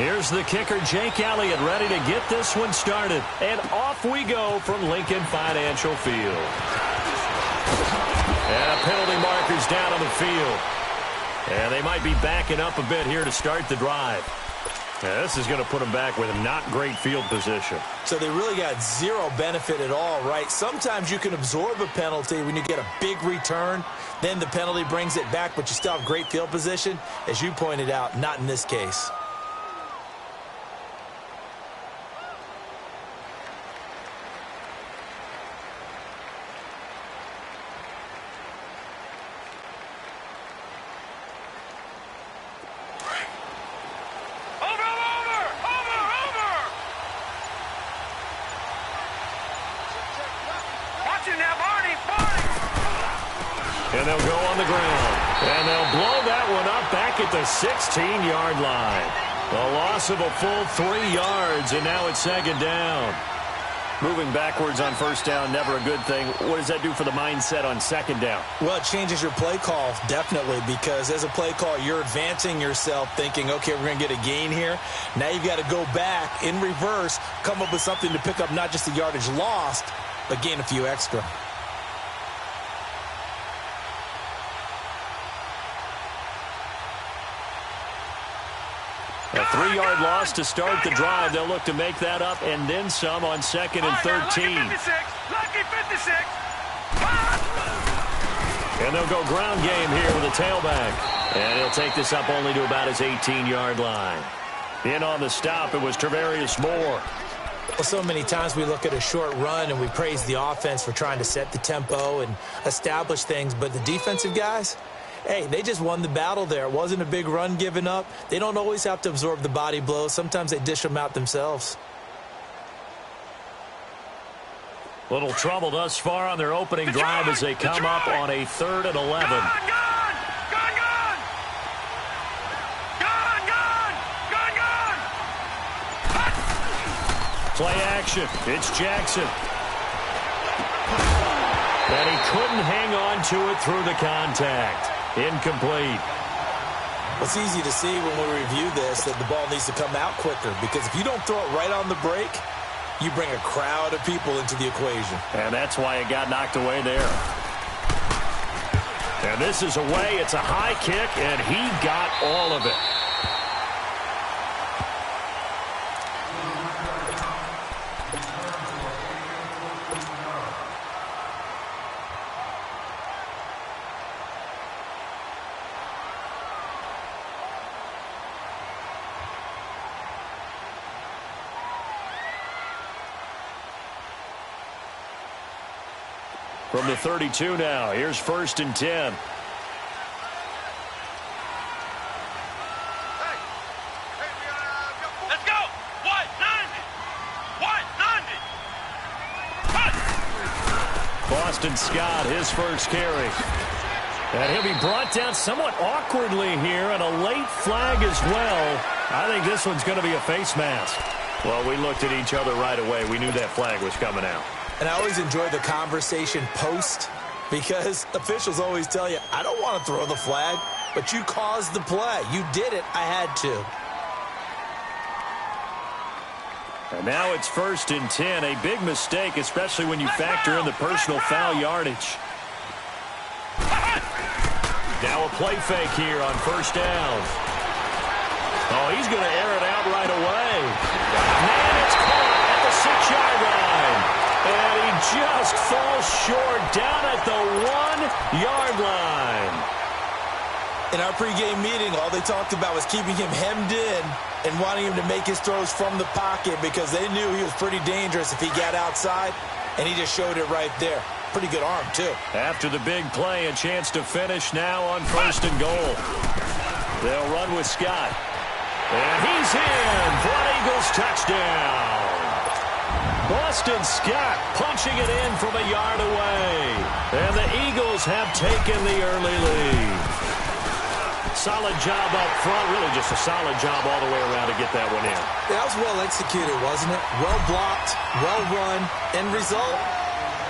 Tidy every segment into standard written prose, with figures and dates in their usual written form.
Here's the kicker, Jake Elliott, ready to get this one started. And off we go from Lincoln Financial Field. And a penalty marker's down on the field. And they might be backing up a bit here to start the drive. Now, this is going to put them back with not great field position. So they really got zero benefit at all, right? Sometimes you can absorb a penalty when you get a big return. Then the penalty brings it back, but you still have great field position. As you pointed out, not in this case. And they'll go on the ground. And they'll blow that one up back at the 16-yard line. A loss of a full 3 yards, and now it's second down. Moving backwards on first down, never a good thing. What does that do for the mindset on second down? Well, it changes your play call, definitely, because as a play call, you're advancing yourself thinking, okay, we're going to get a gain here. Now you've got to go back in reverse, come up with something to pick up not just the yardage lost, but gain a few extra. A 3-yard loss to start the drive. They'll look to make that up and then some on second and 13. Lucky 56. And they'll go ground game here with a tailback. And he'll take this up only to about his 18-yard line. In on the stop, it was Travarius Moore. Well, so many times we look at a short run and we praise the offense for trying to set the tempo and establish things, but the defensive guys, hey, they just won the battle there. It wasn't a big run given up. They don't always have to absorb the body blows. Sometimes they dish them out themselves. Little trouble thus far on their opening drive as they come up on a 3rd and 11. Gone! Play action. It's Jackson. And he couldn't hang on to it through the contact. Incomplete. It's easy to see when we review this that the ball needs to come out quicker, because if you don't throw it right on the break, you bring a crowd of people into the equation. And that's why it got knocked away there. And this is away. It's a high kick, and he got all of it. From the 32 now, here's 1st and 10. Let's go! 190! Boston Scott, his first carry. And he'll be brought down somewhat awkwardly here, and a late flag as well. I think this one's going to be a face mask. Well, we looked at each other right away. We knew that flag was coming out. And I always enjoy the conversation post, because officials always tell you, I don't want to throw the flag, but you caused the play. You did it. I had to. And now it's 1st and 10. A big mistake, especially when you factor in the personal foul yardage. Now a play fake here on 1st down. Oh, he's going to air it out right away. Man, it's caught at the 6-yard line. And he just falls short down at the 1-yard line. In our pregame meeting, all they talked about was keeping him hemmed in and wanting him to make his throws from the pocket, because they knew he was pretty dangerous if he got outside, and he just showed it right there. Pretty good arm, too. After the big play, a chance to finish now on 1st and goal. They'll run with Scott. And he's in for an Eagles touchdown. Boston Scott punching it in from a yard away. And the Eagles have taken the early lead. Solid job up front. Really just a solid job all the way around to get that one in. That was well executed, wasn't it? Well blocked, well run. End result,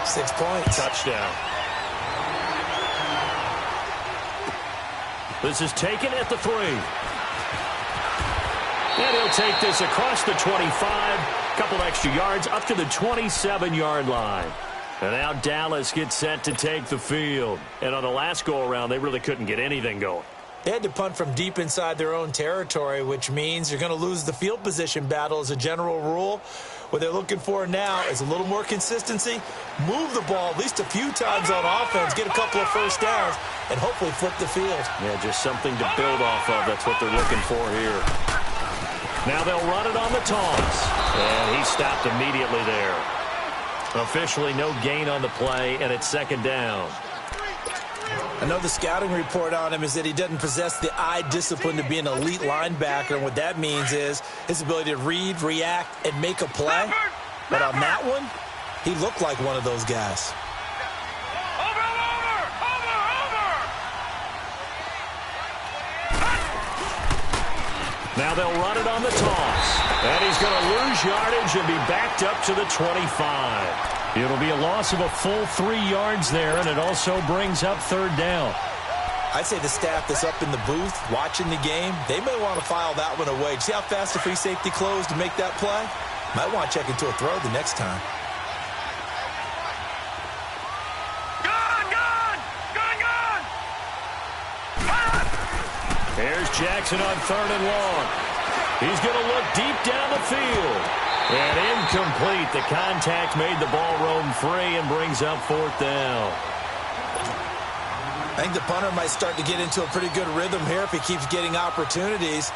6 points. Touchdown. This is taken at the 3. And he'll take this across the 25, a couple extra yards up to the 27-yard line. And now Dallas gets set to take the field. And on the last go-around, they really couldn't get anything going. They had to punt from deep inside their own territory, which means you're going to lose the field position battle as a general rule. What they're looking for now is a little more consistency, move the ball at least a few times on offense, get a couple of first downs, and hopefully flip the field. Yeah, just something to build off of. That's what they're looking for here. Now they'll run it on the toss. And he stopped immediately there. Officially no gain on the play, and it's second down. I know the scouting report on him is that he doesn't possess the eye discipline to be an elite linebacker, and what that means is his ability to read, react, and make a play. But on that one, he looked like one of those guys. Now they'll run it on the toss. And he's going to lose yardage and be backed up to the 25. It'll be a loss of a full 3 yards there, and it also brings up third down. I'd say the staff that's up in the booth watching the game, they may want to file that one away. See how fast the free safety closed to make that play? Might want to check into a throw the next time. Here's Jackson on third and long. He's going to look deep down the field. And incomplete. The contact made the ball roam free and brings up fourth down. I think the punter might start to get into a pretty good rhythm here if he keeps getting opportunities.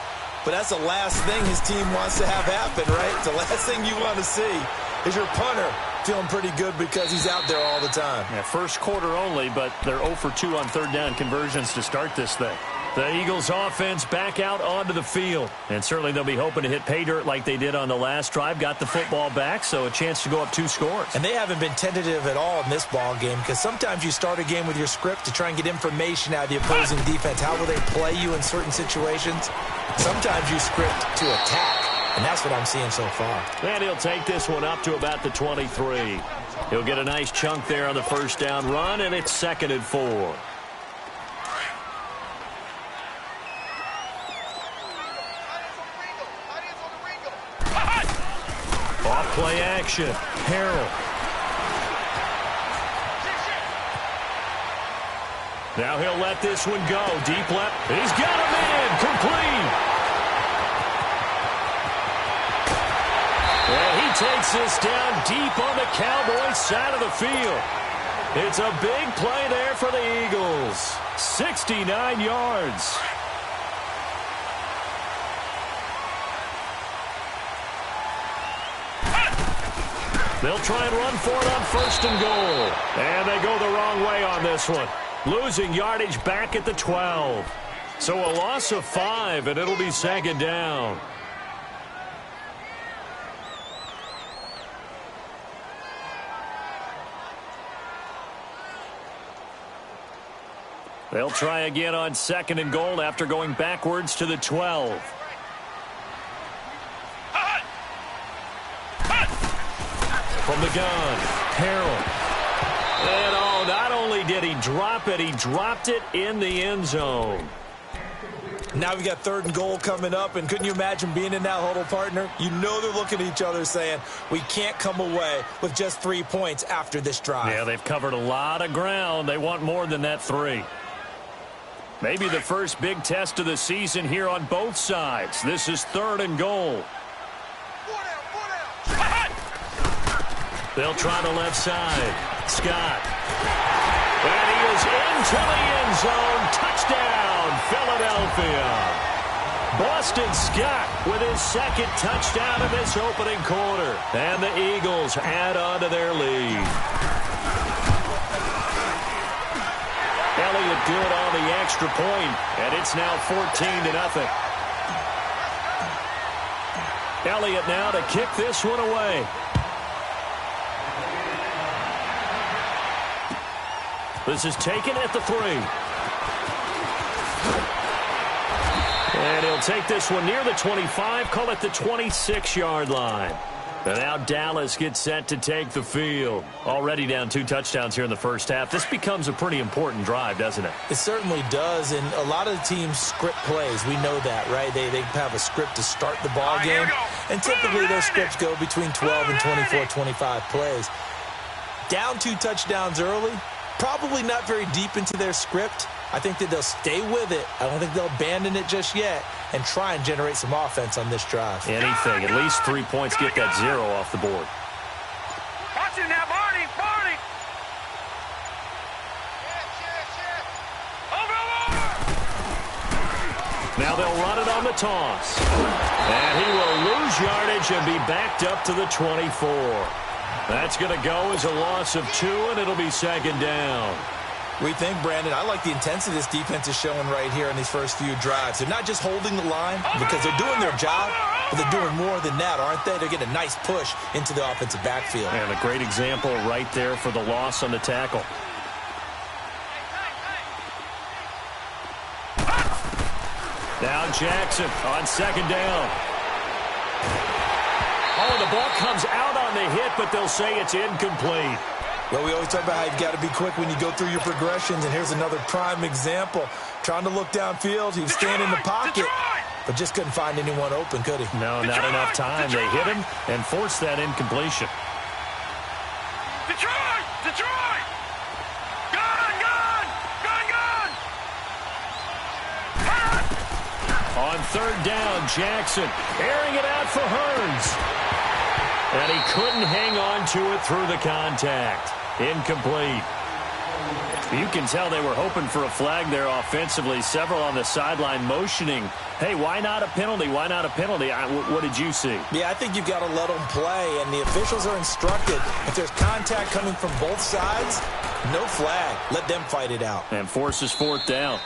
But that's the last thing his team wants to have happen, right? The last thing you want to see is your punter feeling pretty good because he's out there all the time. Yeah, first quarter only, but they're 0 for 2 on third down conversions to start this thing. The Eagles offense back out onto the field. And certainly they'll be hoping to hit pay dirt like they did on the last drive. Got the football back, so a chance to go up 2 scores. And they haven't been tentative at all in this ball game because sometimes you start a game with your script to try and get information out of the opposing defense. How will they play you in certain situations? Sometimes you script to attack, and that's what I'm seeing so far. And he'll take this one up to about the 23. He'll get a nice chunk there on the first down run, and it's 2nd and 4. Play action. Harrell. Now he'll let this one go. Deep left. He's got him in. Complete. And he takes this down deep on the Cowboys side of the field. It's a big play there for the Eagles. 69 yards. They'll try and run for it on 1st and goal. And they go the wrong way on this one. Losing yardage back at the 12. So a loss of 5, and it'll be 2nd down. They'll try again on 2nd and goal after going backwards to the 12. From the gun, Harrell. And not only did he drop it, he dropped it in the end zone. Now we got 3rd and goal coming up, and couldn't you imagine being in that huddle, partner? You know they're looking at each other saying, we can't come away with just 3 points after this drive. Yeah, they've covered a lot of ground. They want more than that 3. Maybe the first big test of the season here on both sides. This is 3rd and goal. They'll try the left side. Scott. And he is into the end zone. Touchdown, Philadelphia. Boston Scott with his 2nd touchdown of this opening quarter. And the Eagles add on to their lead. Elliott good on the extra point, and it's now 14-0. Elliott now to kick this one away. This is taken at the 3. And he'll take this one near the 25, call it the 26-yard line. And now Dallas gets set to take the field. Already down 2 touchdowns here in the first half. This becomes a pretty important drive, doesn't it? It certainly does, and a lot of the teams script plays. We know that, right? They have a script to start the ball game, and typically those scripts go between 12 and 24, 25 plays. Down 2 touchdowns early, probably not very deep into their script. I think that they'll stay with it. I don't think they'll abandon it just yet and try and generate some offense on this drive. Anything. At least 3 points, get that 0 off the board. Watch it now, Barney. Now they'll run it on the toss. And he will lose yardage and be backed up to the 24. That's going to go as a loss of 2, and it'll be 2nd down. We think, Brandon, I like the intensity this defense is showing right here in these first few drives. They're not just holding the line because they're doing their job, but they're doing more than that, aren't they? They're getting a nice push into the offensive backfield. And a great example right there for the loss on the tackle. Now Jackson on 2nd down. Oh, the ball comes out on the hit, but they'll say it's incomplete. Well, we always talk about how you've got to be quick when you go through your progressions, and here's another prime example. Trying to look downfield, he was staying in the pocket, but just couldn't find anyone open, could he? No, not enough time. They hit him and forced that incompletion. Detroit! Gun! On 3rd down, Jackson airing it out for Hearns. And he couldn't hang on to it through the contact. Incomplete. You can tell they were hoping for a flag there offensively. Several on the sideline motioning, hey, why not a penalty? Why not a penalty? What did you see? Yeah, I think you've got to let them play, and the officials are instructed. If there's contact coming from both sides, no flag. Let them fight it out. And forces 4th down.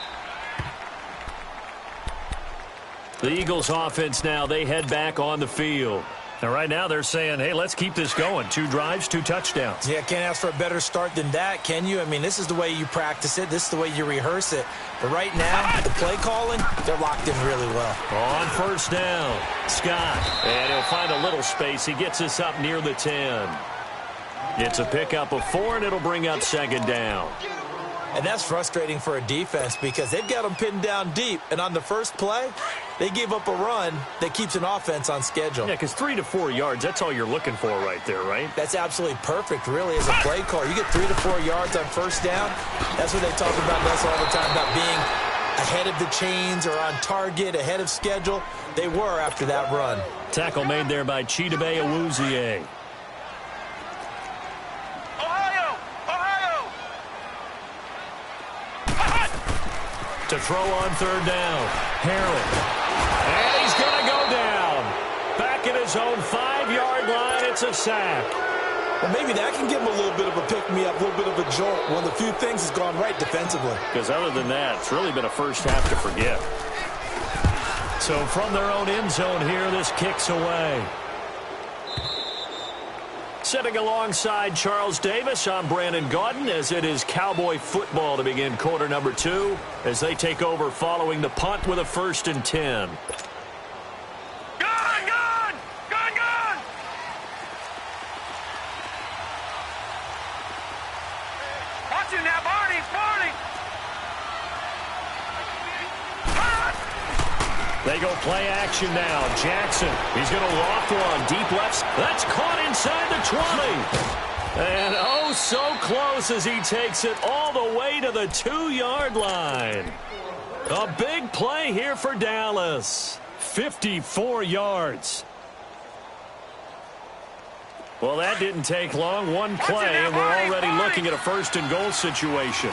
The Eagles offense now, they head back on the field. Now, right now, they're saying, hey, let's keep this going. 2 drives, 2 touchdowns. Yeah, can't ask for a better start than that, can you? I mean, this is the way you practice it. This is the way you rehearse it. But right now, the play calling, they're locked in really well. On 1st down, Scott. And he'll find a little space. He gets us up near the 10. It's a pickup of 4, and it'll bring up 2nd down. And that's frustrating for a defense because they've got them pinned down deep. And on the first play, they gave up a run that keeps an offense on schedule. Yeah, because 3 to 4 yards, that's all you're looking for right there, right? That's absolutely perfect, really, as a play call. You get 3 to 4 yards on 1st down. That's what they talk about us all the time, about being ahead of the chains or on target, ahead of schedule. They were after that run. Tackle made there by Chidobe Awuzie. To throw on 3rd down, Harrell. And he's going to go down. Back at his own 5-yard line, it's a sack. Well, maybe that can give him a little bit of a pick-me-up, a little bit of a jolt. One of the few things has gone right defensively. Because other than that, it's really been a first half to forget. So from their own end zone here, this kicks away. Sitting alongside Charles Davis, I'm Brandon Gaudin, as it is Cowboy football to begin quarter number 2 as they take over following the punt with a 1st and 10. Gun! Watch it now, Barney! They go play action now. Jackson, he's going to loft one. Deep left. That's caught inside the 20. And oh, so close as he takes it all the way to the 2-yard line. A big play here for Dallas. 54 yards. Well, that didn't take long. One play, and we're already looking at a 1st and goal situation.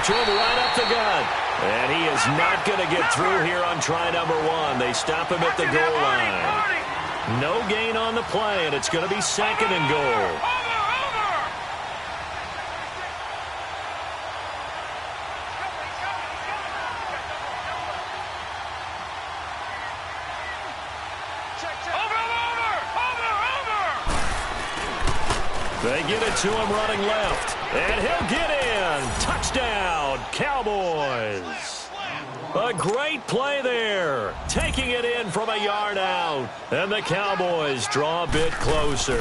To him right up the gut. And he is not going to get through here on try number 1. They stop him at the goal line. No gain on the play, and it's going to be 2nd and goal. They get it to him running left. And he'll get in. Touchdown, Cowboys. A great play there. Taking it in from a yard out. And the Cowboys draw a bit closer.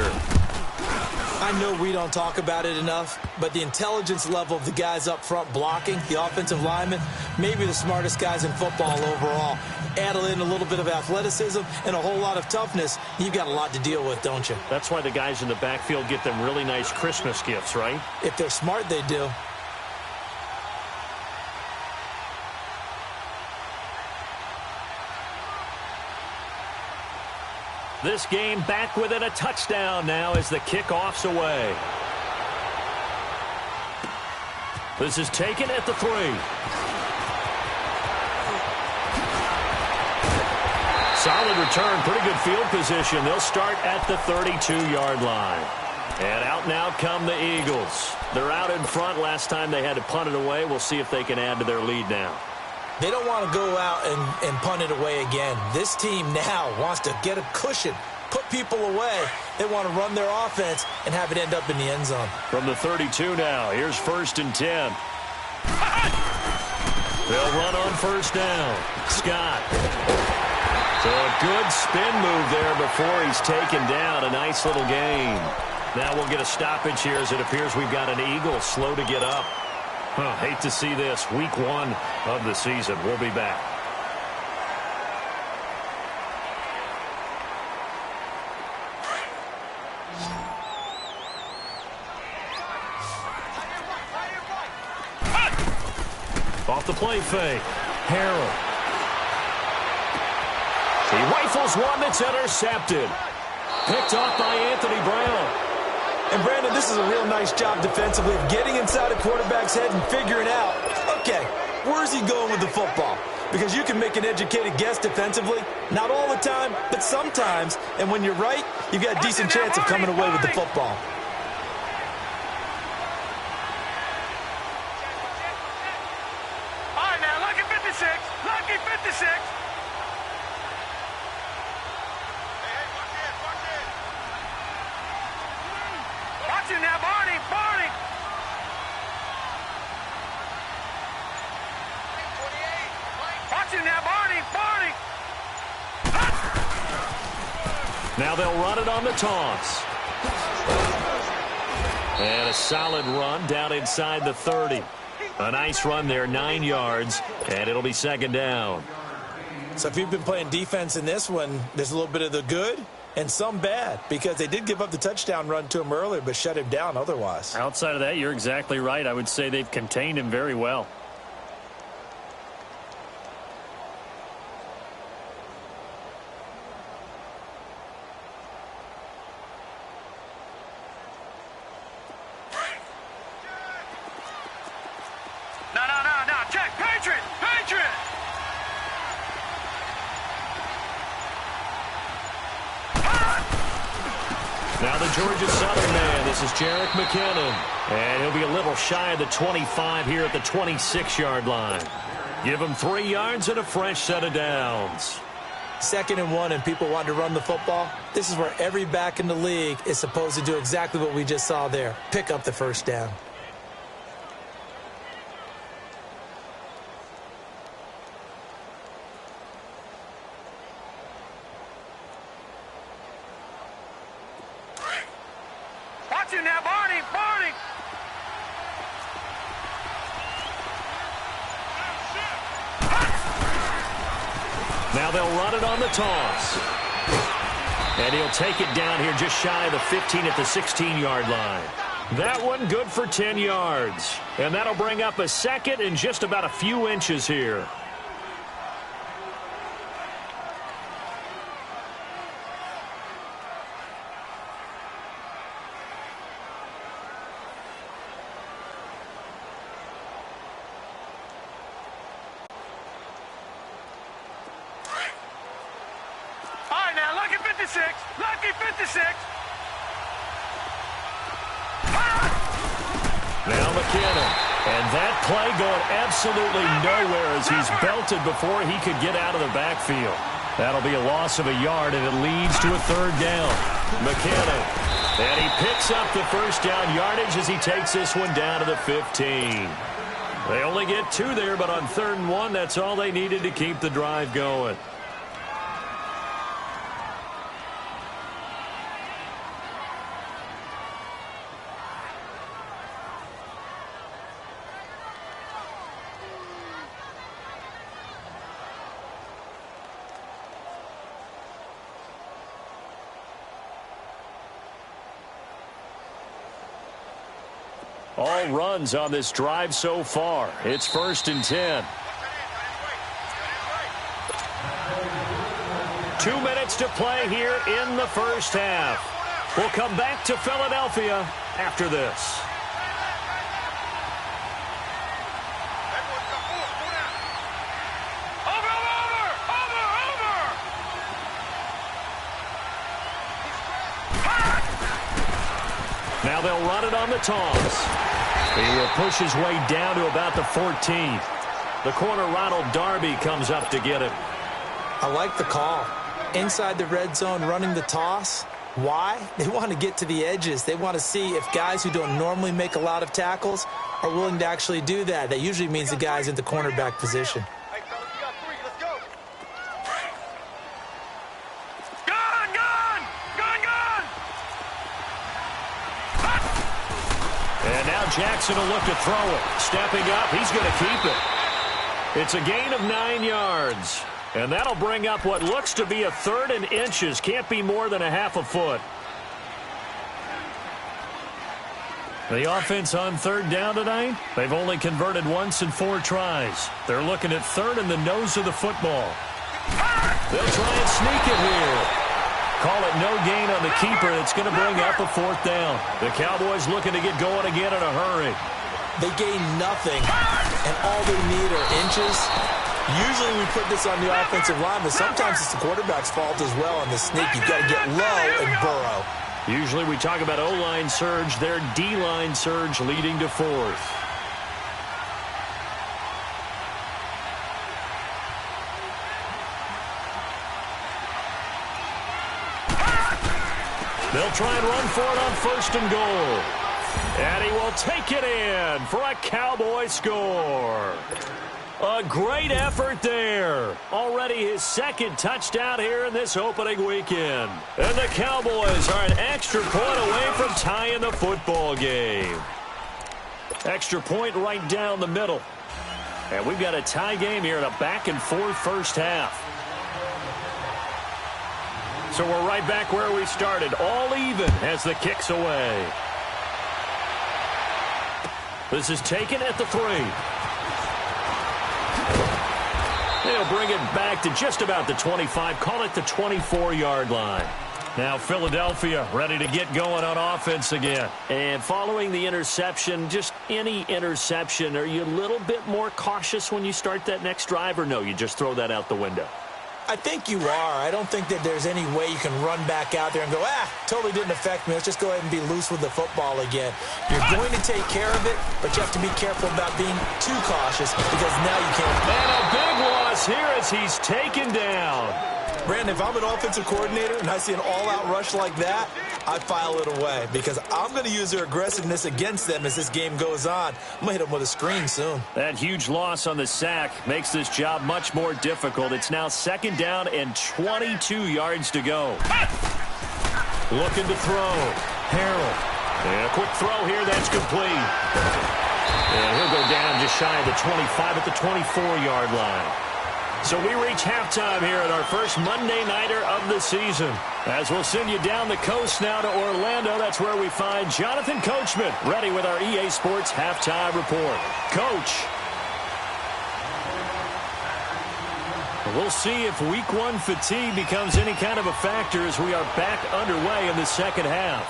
I know we don't talk about it enough, but the intelligence level of the guys up front blocking, the offensive linemen, maybe the smartest guys in football overall. Add in a little bit of athleticism and a whole lot of toughness, you've got a lot to deal with, don't you? That's why the guys in the backfield get them really nice Christmas gifts, right? If they're smart, they do. This game back within a touchdown now as the kickoff's away. This is taken at the 3. Solid return, pretty good field position. They'll start at the 32-yard line. And out now come the Eagles. They're out in front. Last time they had to punt it away. We'll see if they can add to their lead now. They don't want to go out and punt it away again. This team now wants to get a cushion, put people away. They want to run their offense and have it end up in the end zone. From the 32 now, here's 1st and 10. They'll run on 1st down. Scott. So a good spin move there before he's taken down. A nice little gain. Now we'll get a stoppage here as it appears we've got an Eagle slow to get up. Hate to see this. Week 1 of the season. We'll be back. Off the play fake. Harrell. He rifles one that's intercepted. Picked off by Anthony Brown. And, Brandon, this is a real nice job defensively of getting inside a quarterback's head and figuring out, okay, where's he going with the football? Because you can make an educated guess defensively. Not all the time, but sometimes. And when you're right, you've got a decent chance of coming away with the football. All right, now, lucky 56. Lucky 56. Watch him now, Barney. Barney. Watch him now, Barney. Barney. Now they'll run it on the toss. And a solid run down inside the 30. A nice run there, 9 yards, and it'll be 2nd down. So if you've been playing defense in this one, there's a little bit of the good and some bad, because they did give up the touchdown run to him earlier but shut him down otherwise. Outside of that, you're exactly right. I would say they've contained him very well. No. Check. Patriot. Patriot. Now the Georgia Southern man. This is Jerick McKinnon. And he'll be a little shy of the 25 here at the 26-yard line. Give him 3 yards and a fresh set of downs. 2nd and 1 and people want to run the football. This is where every back in the league is supposed to do exactly what we just saw there. Pick up the 1st down. Watch him now, Barney. Barney. Now they'll run it on the toss. And he'll take it down here just shy of the 15 at the 16-yard line. That one good for 10 yards. And that'll bring up a 2nd and just about a few inches here. Lucky 56. Now McKinnon. And that play going absolutely nowhere as he's belted before he could get out of the backfield. That'll be a loss of a yard, and it leads to a 3rd down. McKinnon. And he picks up the 1st down yardage as he takes this one down to the 15. They only get 2 there, but on 3rd and 1, that's all they needed to keep the drive going. All runs on this drive so far. It's 1st and 10. 2 minutes to play here in the first half. We'll come back to Philadelphia after this. Now they'll run it on the toss. He will push his way down to about the 14th. The corner, Ronald Darby, comes up to get it. I like the call. Inside the red zone running the toss. Why? They want to get to the edges. They want to see if guys who don't normally make a lot of tackles are willing to actually do that. That usually means the guy's in the cornerback position. Hey, fellas, we got 3. Let's go. And now Jackson will look to throw it. Stepping up, he's going to keep it. It's a gain of 9 yards. And that'll bring up what looks to be a 3rd and inches. Can't be more than a half a foot. The offense on 3rd down tonight, they've only converted once in 4 tries. They're looking at 3rd in the nose of the football. They'll try and sneak it here. Call it no gain on the keeper. It's going to bring up a 4th down. The Cowboys looking to get going again in a hurry. They gain nothing, and all they need are inches. Usually we put this on the offensive line, but sometimes it's the quarterback's fault as well on the sneak. You've got to get low and burrow. Usually we talk about O-line surge, their D-line surge leading to 4th. They'll try and run for it on 1st and goal. And he will take it in for a Cowboy score. A great effort there. Already his 2nd touchdown here in this opening weekend. And the Cowboys are an extra point away from tying the football game. Extra point right down the middle. And we've got a tie game here in a back-and-forth first half. So we're right back where we started. All even as the kick's away. This is taken at the 3. They'll bring it back to just about the 25. Call it the 24-yard line. Now Philadelphia ready to get going on offense again. And following the interception, just any interception, are you a little bit more cautious when you start that next drive, or no, you just throw that out the window? I think you are. I don't think that there's any way you can run back out there and go, totally didn't affect me. Let's just go ahead and be loose with the football again. You're going to take care of it, but you have to be careful about being too cautious because now you can't. And a big loss here as he's taken down. Brandon, if I'm an offensive coordinator and I see an all-out rush like that, I file it away because I'm going to use their aggressiveness against them as this game goes on. I'm going to hit them with a screen soon. That huge loss on the sack makes this job much more difficult. It's now 2nd down and 22 yards to go. Looking to throw. Harrell. And a quick throw here. That's complete. And he'll go down just shy of the 25 at the 24-yard line. So we reach halftime here at our first Monday Nighter of the season. As we'll send you down the coast now to Orlando, that's where we find Jonathan Coachman ready with our EA Sports Halftime Report. Coach. We'll see if Week 1 fatigue becomes any kind of a factor as we are back underway in the second half.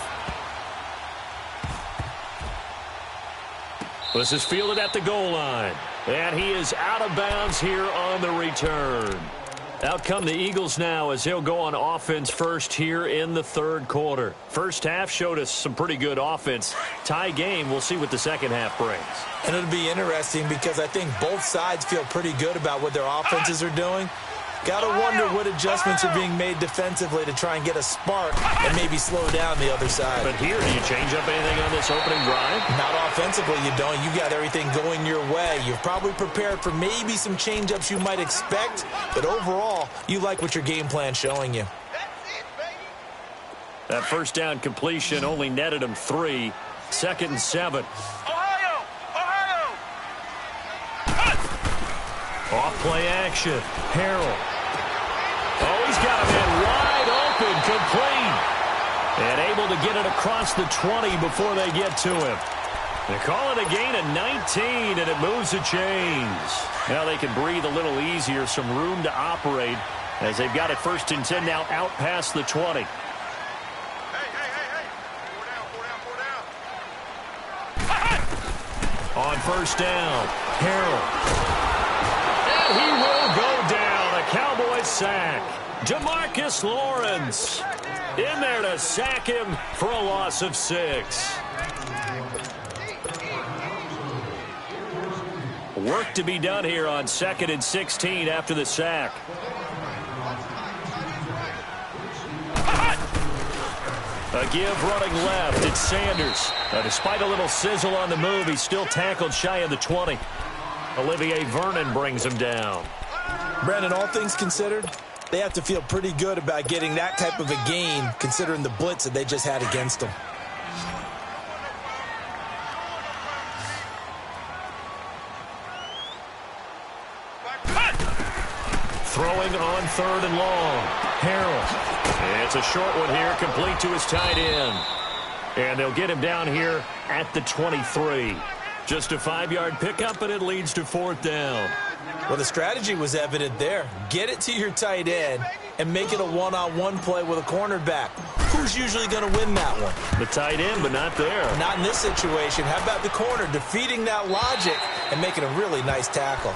This is fielded at the goal line. And he is out of bounds here on the return. Out come the Eagles now as they'll go on offense first here in the 3rd quarter. First half showed us some pretty good offense. Tie game, we'll see what the second half brings. And it'll be interesting because I think both sides feel pretty good about what their offenses are doing. Got to wonder what adjustments are being made defensively to try and get a spark and maybe slow down the other side. But here, do you change up anything on this opening drive? Not offensively, you don't. You got everything going your way. You've probably prepared for maybe some change-ups you might expect, but overall, you like what your game plan's showing you. That first down completion only netted him 3. 2nd and 7. Ohio! Ohio! Off-play action. Harrell. Oh, he's got a man wide open, complete. And able to get it across the 20 before they get to him. They call it a gain of 19, and it moves the chains. Now they can breathe a little easier, some room to operate, as they've got it 1st and 10 now out past the 20. On 1st down, Harrell. And he will go down. A Cowboys sack. Demarcus Lawrence in there to sack him for a loss of 6. Work to be done here on 2nd and 16 after the sack. A give running left. It's Sanders. Despite a little sizzle on the move, he's still tackled shy of the 20. Olivier Vernon brings him down. Brandon, all things considered, they have to feel pretty good about getting that type of a gain, considering the blitz that they just had against them. Throwing on 3rd and long. Harrell. It's a short one here, complete to his tight end. And they'll get him down here at the 23. Just a 5-yard pickup, and it leads to 4th down. Well, the strategy was evident there. Get it to your tight end and make it a one-on-one play with a cornerback. Who's usually going to win that one? The tight end, but not there. Not in this situation. How about the corner defeating that logic and making a really nice tackle?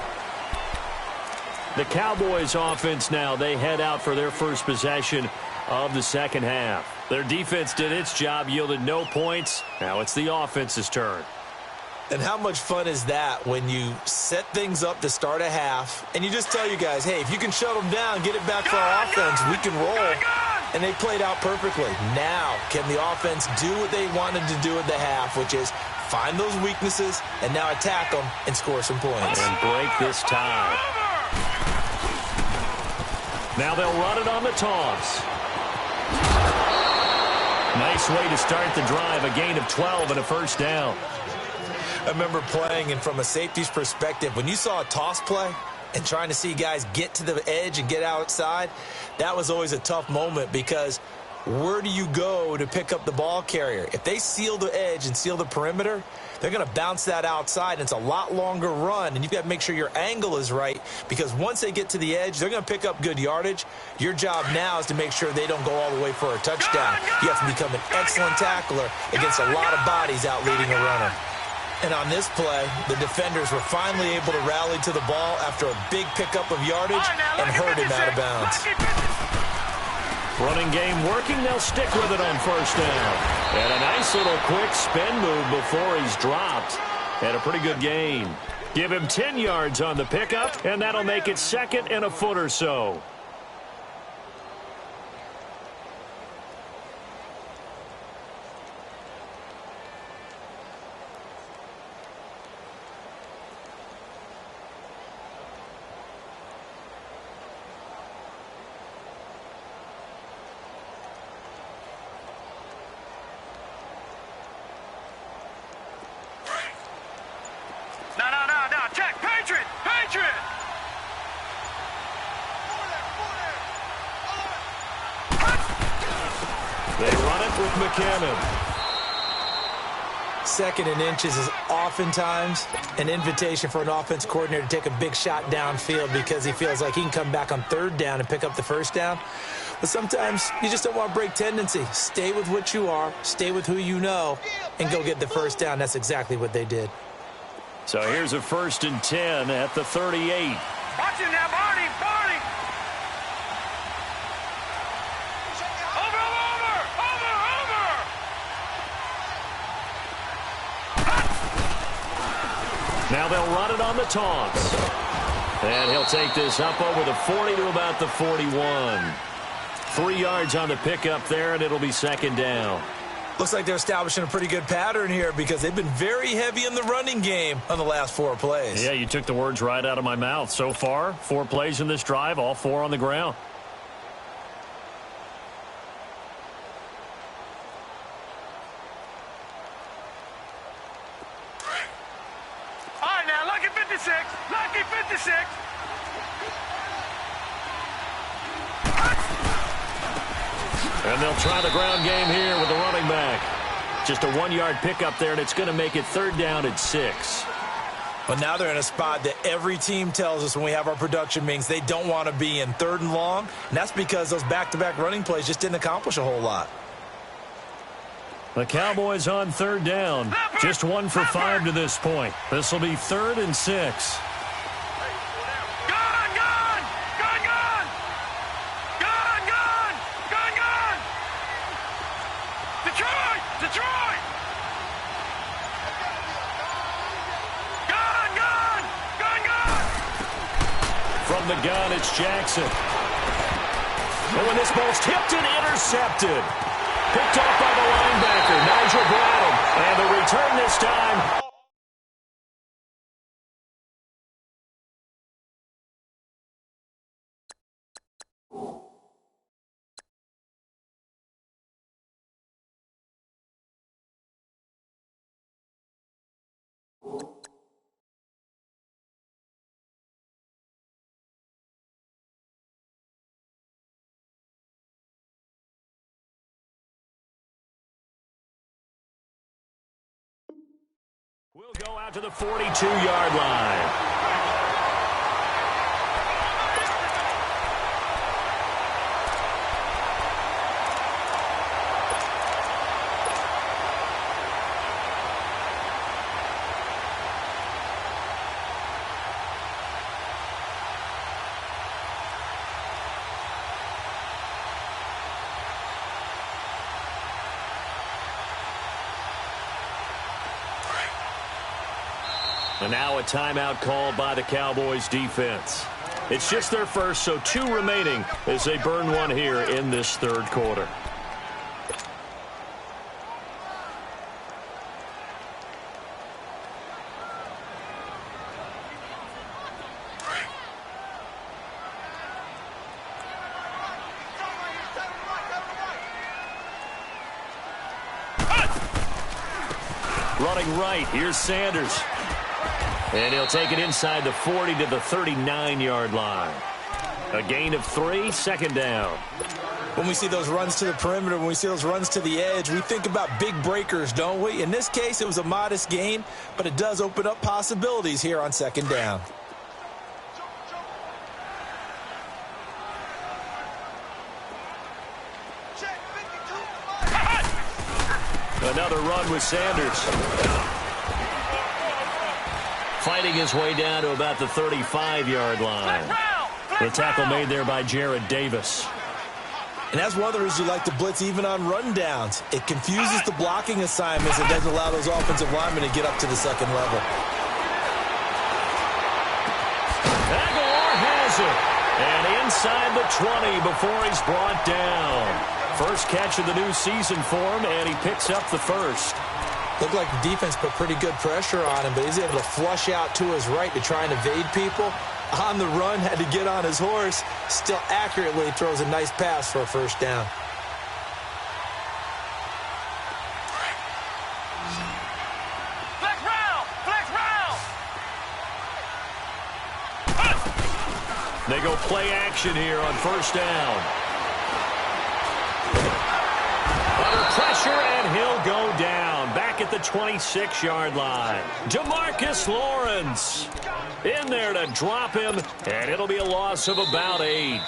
The Cowboys offense now, they head out for their first possession of the 2nd half. Their defense did its job, yielded no points. Now it's the offense's turn. And how much fun is that when you set things up to start a half and you just tell you guys, hey, if you can shut them down, get it back for our offense, we can roll. And they played out perfectly. Now, can the offense do what they wanted to do at the half, which is find those weaknesses and now attack them and score some points. And break this tie. Now they'll run it on the toss. Nice way to start the drive. A gain of 12 and a 1st down. I remember playing, and from a safety's perspective, when you saw a toss play and trying to see guys get to the edge and get outside, that was always a tough moment because where do you go to pick up the ball carrier? If they seal the edge and seal the perimeter, they're going to bounce that outside, and it's a lot longer run, and you've got to make sure your angle is right because once they get to the edge, they're going to pick up good yardage. Your job now is to make sure they don't go all the way for a touchdown. You have to become an excellent tackler against a lot of bodies out leading a runner. And on this play, the defenders were finally able to rally to the ball after a big pickup of yardage and hurt him out of bounds. Running game working. They'll stick with it on 1st down. And a nice little quick spin move before he's dropped. And a pretty good gain. Give him 10 yards on the pickup, and that'll make it 2nd and a foot or so. No, check, Patriot! They run it with McCannon. 2nd and inches is oftentimes an invitation for an offense coordinator to take a big shot downfield because he feels like he can come back on 3rd down and pick up the 1st down. But sometimes you just don't want to break tendency. Stay with what you are, stay with who you know, and go get the 1st down. That's exactly what they did. So here's a 1st and 10 at the 38. Watch it now, Barney! Now they'll run it on the toss. And he'll take this up over the 40 to about the 41. 3 yards on the pickup there, and it'll be second down. Looks like they're establishing a pretty good pattern here because they've been very heavy in the running game on the last 4 plays. Yeah, you took the words right out of my mouth. So far, 4 plays in this drive, all 4 on the ground. All right, now, lucky 56. Lucky 56. And they'll try the ground game here with the running back. Just a 1-yard pickup there, and it's going to make it 3rd down at 6. But now they're in a spot that every team tells us when we have our production meetings they don't want to be in, 3rd and long. And that's because those back-to-back running plays just didn't accomplish a whole lot. The Cowboys on 3rd down. Just 1 for 5 to this point. This will be 3rd and 6. From the gun, it's Jackson. And when this ball's tipped and intercepted. Picked off by the linebacker, Nigel Bradham. And the return this time. We'll go out to the 42-yard line. And now a timeout called by the Cowboys defense. It's just their first, so 2 remaining as they burn 1 here in this 3rd quarter. Running right, here's Sanders. And he'll take it inside the 40 to the 39-yard line. A gain of 3, 2nd down. When we see those runs to the perimeter, when we see those runs to the edge, we think about big breakers, don't we? In this case, it was a modest gain, but it does open up possibilities here on 2nd down. Another run with Sanders. Fighting his way down to about the 35-yard line. The tackle made there by Jared Davis. And that's one of the reasons you like to blitz even on rundowns. It confuses the blocking assignments. It doesn't allow those offensive linemen to get up to the 2nd level. Aguilar has it. And inside the 20 before he's brought down. First catch of the new season for him, and he picks up the 1st. Looked like the defense put pretty good pressure on him, but he's able to flush out to his right to try and evade people. On the run, had to get on his horse. Still accurately throws a nice pass for a 1st down. Flex round! Flex round! They go play action here on 1st down. Under pressure, and he'll go down. Back at the 26-yard line. DeMarcus Lawrence in there to drop him, and it'll be a loss of about 8.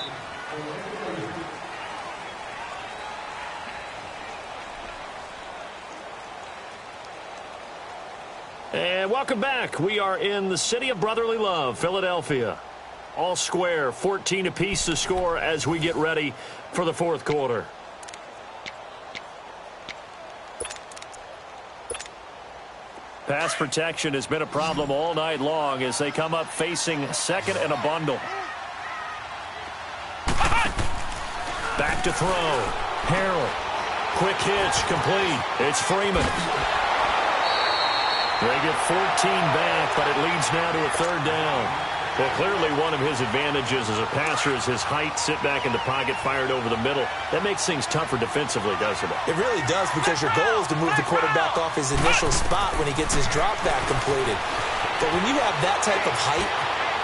And welcome back. We are in the city of brotherly love, Philadelphia. All square, 14 apiece to score as we get ready for the 4th quarter. Pass protection has been a problem all night long as they come up facing second and a bundle. Back to throw. Harrell. Quick hitch, complete. It's Freeman. They get 14 back, but it leads now to a third down. Well, clearly one of his advantages as a passer is his height, sit back in the pocket, fired over the middle. That makes things tougher defensively, doesn't it? It really does, because your goal is to move the quarterback off his initial spot when he gets his drop back completed. But when you have that type of height,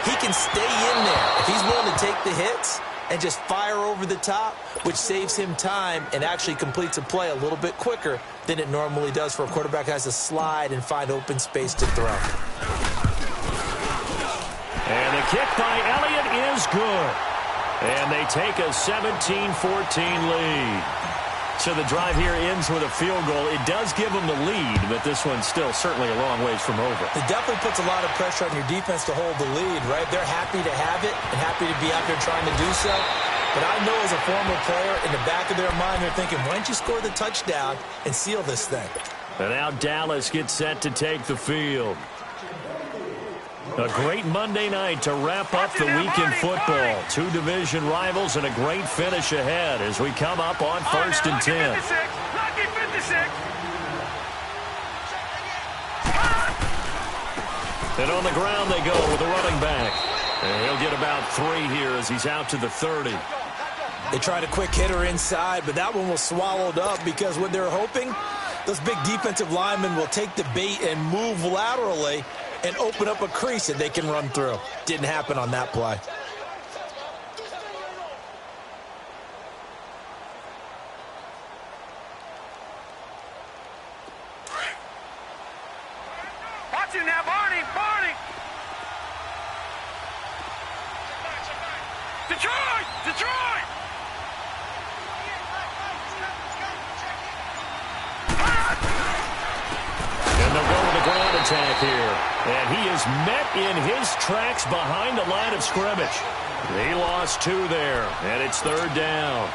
he can stay in there. If he's willing to take the hits and just fire over the top, which saves him time and actually completes a play a little bit quicker than it normally does for a quarterback who has to slide and find open space to throw. And the kick by Elliott is good. And they take a 17-14 lead. So the drive here ends with a field goal. It does give them the lead, but this one's still certainly a long ways from over. It definitely puts a lot of pressure on your defense to hold the lead, right? They're happy to have it and happy to be out there trying to do so. But I know as a former player, in the back of their mind, they're thinking, why don't you score the touchdown and seal this thing? And now Dallas gets set to take the field. A great Monday night to wrap up the week in football. Two division rivals and a great finish ahead as we come up on 1st and 10. Lucky 56. And on the ground they go with the running back. And he'll get about 3 here as he's out to the 30. They tried a quick hitter inside, but that one was swallowed up because what they're hoping, those big defensive linemen will take the bait and move laterally and open up a crease that they can run through. Didn't happen on that play. Watch him now, Barney. Detroit! And they'll go with the ground attack here. And he is met in his tracks behind the line of scrimmage. He lost 2 there, and it's 3rd down.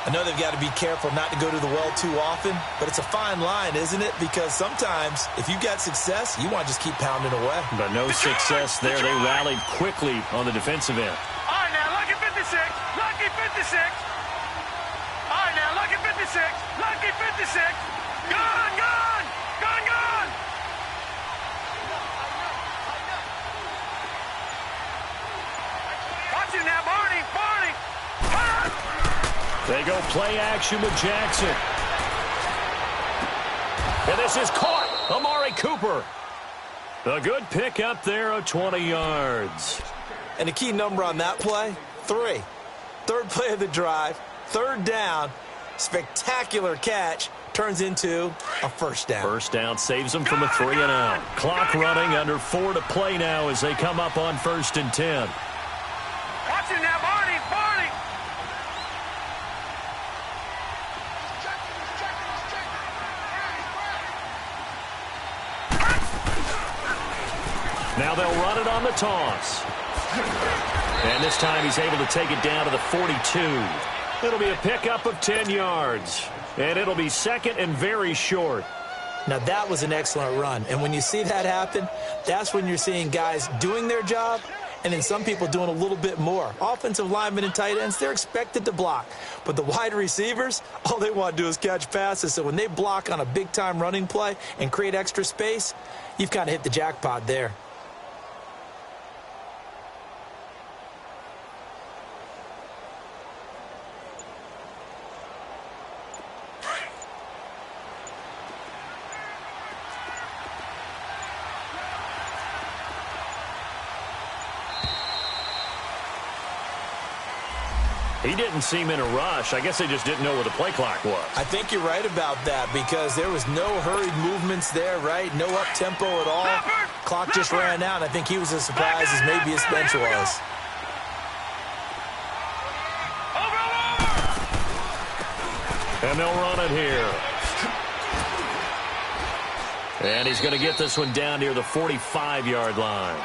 I know they've got to be careful not to go to the well too often, but it's a fine line, isn't it? Because sometimes, if you've got success, you want to just keep pounding away. But no success there. They rallied quickly on the defensive end. All right, now, lucky 56. Lucky 56. All right, now, lucky 56. Lucky 56. Gone! Watch him now, Barney. They go play action with Jackson. And this is caught. Amari Cooper. A good pick up there of 20 yards. And the key number on that play, 3. 3rd play of the drive, 3rd down, spectacular catch, turns into a 1st down. 1st down saves them from a 3 and out. Clock running, under 4 to play now as they come up on 1st and 10. Watch him now, Barney. Now they'll run it on the toss. And this time he's able to take it down to the 42. It'll be a pickup of 10 yards. And it'll be 2nd and very short. Now that was an excellent run. And when you see that happen, that's when you're seeing guys doing their job and then some people doing a little bit more. Offensive linemen and tight ends, they're expected to block. But the wide receivers, all they want to do is catch passes. So when they block on a big-time running play and create extra space, you've kind of hit the jackpot there. He didn't seem in a rush. I guess they just didn't know where the play clock was. I think you're right about that because there was no hurried movements there, right? No up-tempo at all. Clock just ran out. I think he was as surprised as maybe his bench was. And they'll run it here. And he's going to get this one down near the 45-yard line.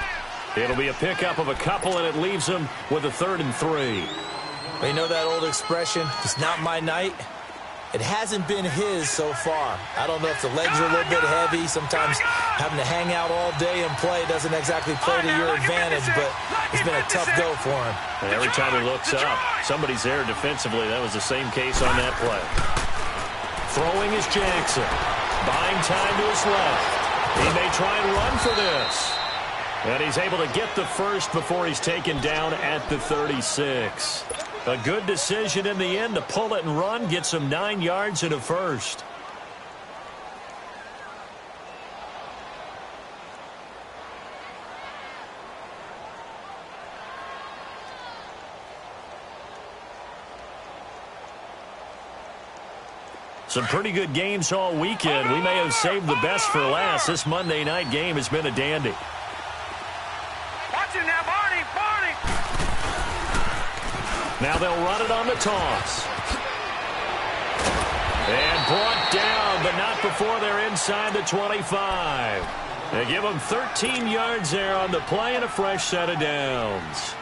It'll be a pickup of a couple, and it leaves him with a 3rd and 3. Well, you know that old expression, it's not my night? It hasn't been his so far. I don't know if the legs are a little bit heavy. Sometimes Having to hang out all day and play doesn't exactly play to your advantage, but it's been a tough go for him. And every time he looks up, somebody's there defensively. That was the same case on that play. Throwing is Jackson. Buying time to his left. He may try and run for this. And he's able to get the first before he's taken down at the 36. A good decision in the end to pull it and run, get some 9 yards and a first. Some pretty good games all weekend. We may have saved the best for last. This Monday night game has been a dandy. Watch it now, Barney, Barney. Now they'll run it on the toss. And brought down, but not before they're inside the 25. They give them 13 yards there on the play and a fresh set of downs.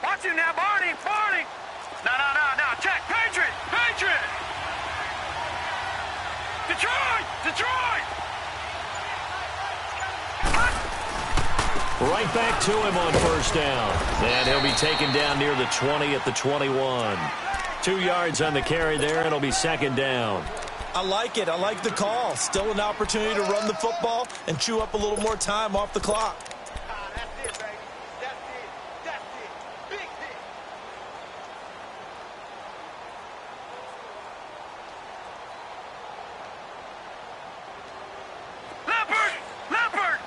Watch him now, Barney, Barney. No, check, Patriot, Patriot. Detroit, Detroit. Right back to him on first down. And he'll be taken down near the 20 at the 21. 2 yards on the carry there, and it'll be second down. I like it. I like the call. Still an opportunity to run the football and chew up a little more time off the clock. That's it, baby. That's it. Big hit. Leopard, Leopard.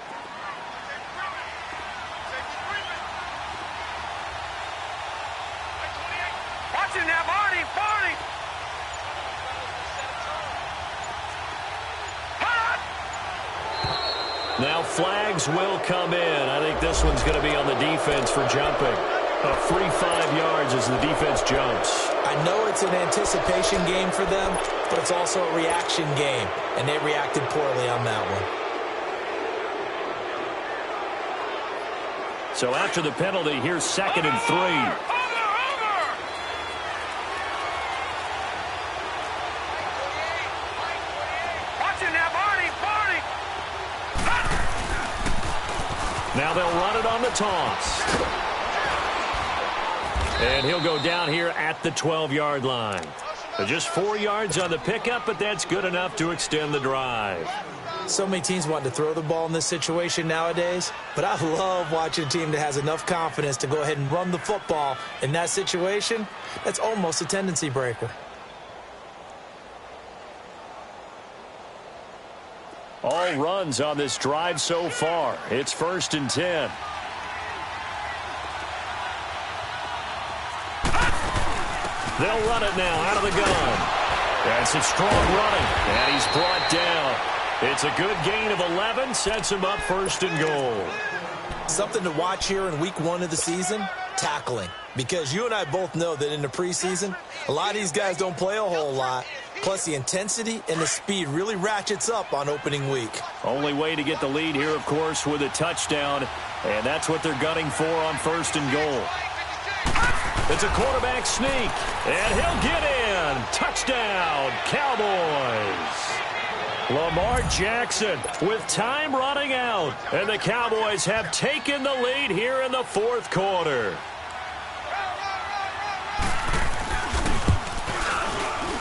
Watch him now, Barney, Barney. Now flags will come in. I think this one's going to be on the defense for jumping. A free 5 yards as the defense jumps. I know it's an anticipation game for them, but it's also a reaction game, and they reacted poorly on that one. So after the penalty, here's 2nd and 3. Watch it now, Barney, Barney. Now they'll run it on the toss. And he'll go down here at the 12-yard line. Just 4 yards on the pickup, but that's good enough to extend the drive. So many teams want to throw the ball in this situation nowadays, but I love watching a team that has enough confidence to go ahead and run the football in that situation. That's almost a tendency breaker. All runs on this drive so far. It's 1st and 10. They'll run it now out of the gun. That's a strong running, and he's brought down. It's a good gain of 11, sets him up 1st and goal. Something to watch here in week 1 of the season, tackling. Because you and I both know that in the preseason, a lot of these guys don't play a whole lot. Plus, the intensity and the speed really ratchets up on opening week. Only way to get the lead here, of course, with a touchdown. And that's what they're gunning for on 1st and goal. It's a quarterback sneak, and he'll get in. Touchdown, Cowboys. Lamar Jackson with time running out, and the Cowboys have taken the lead here in the 4th quarter.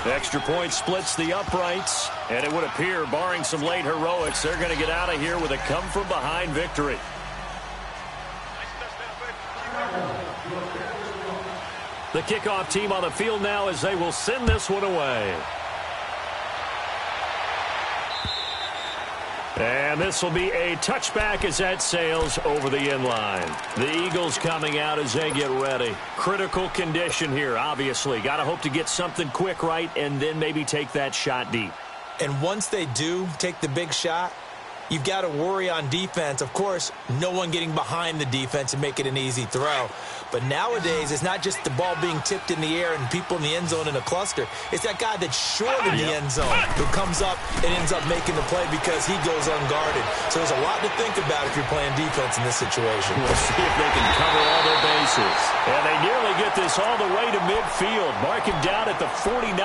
Extra point splits the uprights, and it would appear, barring some late heroics, they're going to get out of here with a come-from-behind victory. The kickoff team on the field now as they will send this one away. And this will be a touchback as that sails over the inline. The Eagles coming out as they get ready. Critical condition here, obviously. Got to hope to get something quick right and then maybe take that shot deep. And once they do take the big shot, you've got to worry on defense. Of course, no one getting behind the defense and make it an easy throw. But nowadays, it's not just the ball being tipped in the air and people in the end zone in a cluster. It's that guy that's short in the end zone who comes up and ends up making the play because he goes unguarded. So there's a lot to think about if you're playing defense in this situation. We'll see if they can cover all their bases. And they nearly get this all the way to midfield. Mark him down at the 49.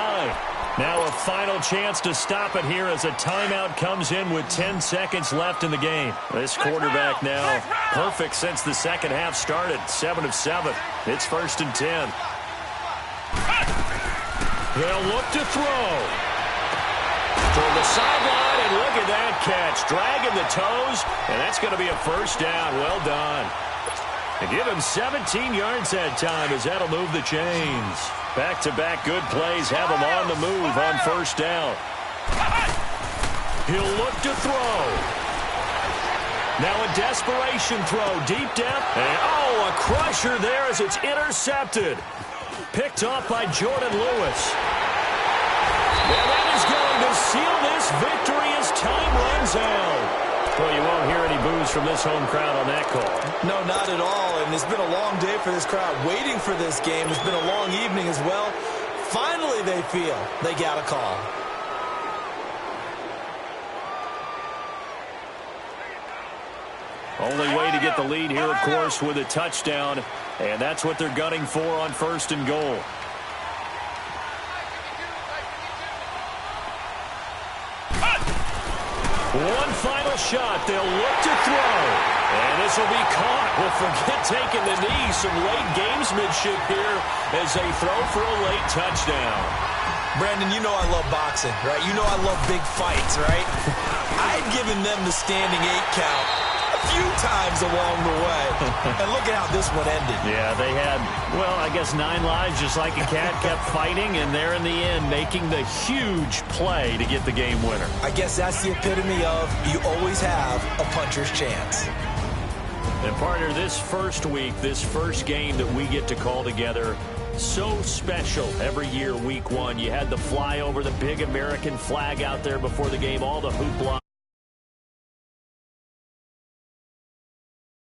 Now a final chance to stop it here as a timeout comes in with 10 seconds left in the game. This quarterback now perfect since the second half started. 7 of 7. It's 1st and 10. They'll look to throw. Toward the sideline, and look at that catch. Dragging the toes, and that's going to be a first down. Well done. They give him 17 yards that time as that'll move the chains. Back-to-back good plays have him on the move on first down. He'll look to throw. Now a desperation throw, deep depth. And, a crusher there as it's intercepted. Picked off by Jordan Lewis. And that is going to seal this victory as time runs out. Well, you won't hear any boos from this home crowd on that call. No, not at all. And it's been a long day for this crowd waiting for this game. It's been a long evening as well. Finally, they feel they got a call. Only way to get the lead here, of course, with a touchdown. And that's what they're gunning for on 1st and goal. One final shot. They'll look to throw. And this will be caught. Well, forget taking the knee. Some late gamesmanship here as they throw for a late touchdown. Brandon, you know I love boxing, right? You know I love big fights, right? I'd given them the standing 8 count a few times along the way. And look at how this one ended. Yeah, they had, well, I guess 9 lives, just like a cat, kept fighting, and they're in the end making the huge play to get the game winner. I guess that's the epitome of you always have a puncher's chance. And partner, this first week, this first game that we get to call together, so special every year, week 1. You had the flyover, the big American flag out there before the game, all the hoopla